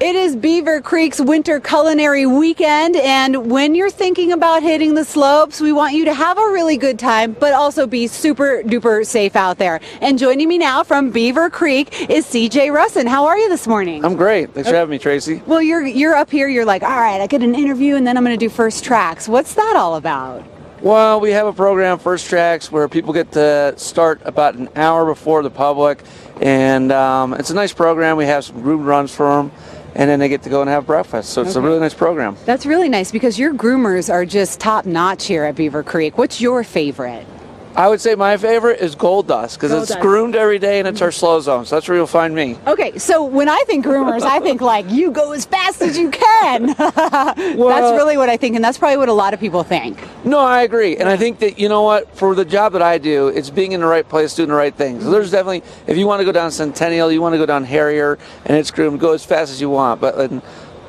It is Beaver Creek's Winter Culinary Weekend, and when you're thinking about hitting the slopes, we want you to have a really good time, but also be super duper safe out there. And joining me now from Beaver Creek is CJ Rusin. How are you this morning? I'm great. Thanks for having me, Tracy. Well, you're up here, you're like, all right, I get an interview and then I'm going to do first tracks. What's that all about? Well, we have a program, First Tracks, where people get to start about an hour before the public, and it's a nice program. We have some groomed runs for them, and then they get to go and have breakfast. So it's a really nice program. That's really nice because your groomers are just top notch here at Beaver Creek. What's your favorite? I would say my favorite is Gold Dust because it's groomed every day and it's our slow zone. So that's where you'll find me. Okay, so when I think groomers, I think like you go as fast as you can. That's really what I think, and that's probably what a lot of people think. No, I agree. And I think that, you know what, for the job that I do, it's being in the right place, doing the right things. So there's definitely, if you want to go down Centennial, you want to go down Harrier, and it's groomed, go as fast as you want. But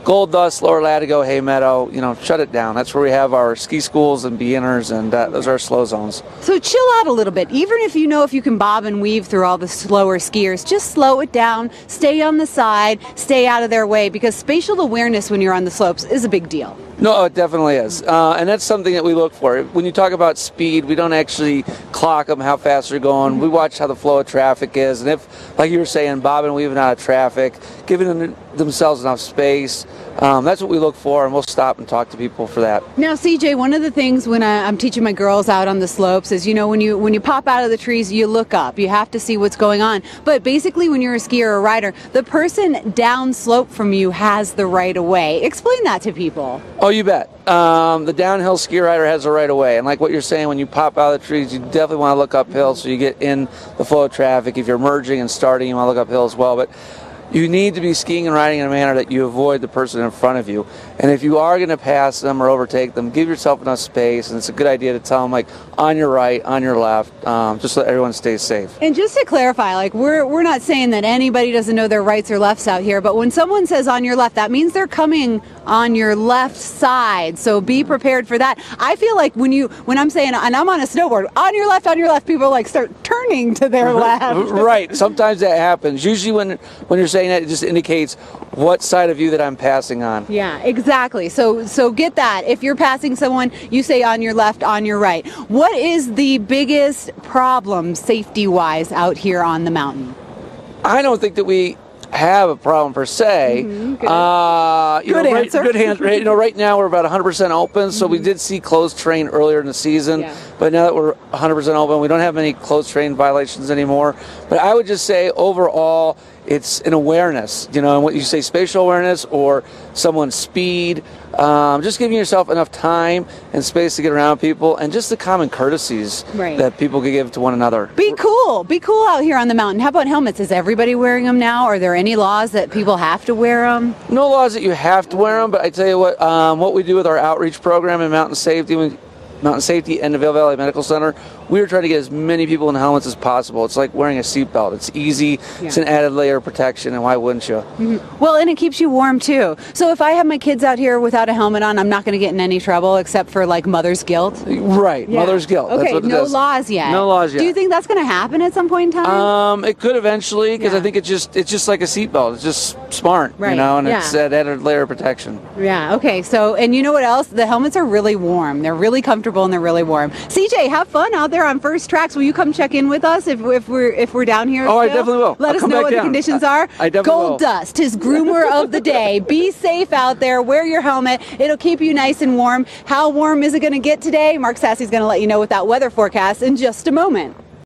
Gold Dust, Lower Latigo, Hay Meadow, shut it down. That's where we have our ski schools and beginners, and those are our slow zones. So chill out a little bit. Even if you can bob and weave through all the slower skiers, just slow it down, stay on the side, stay out of their way, because spatial awareness when you're on the slopes is a big deal. No, it definitely is. And that's something that we look for. When you talk about speed, we don't actually clock them how fast they're going. We watch how the flow of traffic is. And if, like you were saying, bobbing and weaving out of traffic, giving themselves enough space, that's what we look for, and we'll stop and talk to people for that. Now, CJ, one of the things when I'm teaching my girls out on the slopes is, when you pop out of the trees, you look up. You have to see what's going on. But basically, when you're a skier or a rider, the person down slope from you has the right of way. Explain that to people. Oh, you bet. The downhill ski rider has the right of way. And like what you're saying, when you pop out of the trees, you definitely want to look uphill so you get in the flow of traffic. If you're merging and starting, you want to look uphill as well. But you need to be skiing and riding in a manner that you avoid the person in front of you. And if you are going to pass them or overtake them, give yourself enough space. And it's a good idea to tell them, like, on your right, on your left, just so that everyone stays safe. And just to clarify, like, we're not saying that anybody doesn't know their rights or lefts out here, but when someone says on your left, that means they're coming on your left side. So be prepared for that. I feel like when I'm saying, and I'm on a snowboard, on your left, people like start turning to their left. Right. Sometimes that happens. Usually when you're saying that, it just indicates what side of you that I'm passing on. Yeah, exactly. So get that. If you're passing someone, you say on your left, on your right. What is the biggest problem safety-wise out here on the mountain? I don't think that we have a problem per se. Good answer. Good answer. Right now we're about 100% open, so we did see closed train earlier in the season, but now that we're 100% open, we don't have any closed train violations anymore. But I would just say overall, it's an awareness, and what you say, spatial awareness or someone's speed, just giving yourself enough time and space to get around people, and just the common courtesies that people can give to one another. Be cool out here on the mountain. How about helmets? Is everybody wearing them now? Are there any laws that people have to wear them? No laws that you have to wear them, but I tell you what we do with our outreach program in mountain safety and the Vail Valley Medical Center, we were trying to get as many people in helmets as possible. It's like wearing a seatbelt. It's easy. It's an added layer of protection, and why wouldn't you? Well, and it keeps you warm too. So if I have my kids out here without a helmet on, I'm not going to get in any trouble except for like mother's guilt. Right, mother's guilt. Okay, that's what no laws yet. No laws yet. Do you think that's going to happen at some point in time? It could eventually, because I think it's just like a seatbelt. It's just smart, and it's that added layer of protection. Yeah. Okay. So, and you know what else? The helmets are really warm. They're really comfortable and they're really warm. CJ, have fun out there on First Tracks. Will you come check in with us if we're down here? Oh, I definitely will. Let us know what the conditions are. I definitely will. Gold Dust, his groomer of the day. Be safe out there. Wear your helmet. It'll keep you nice and warm. How warm is it going to get today? Mark Sassy's going to let you know with that weather forecast in just a moment.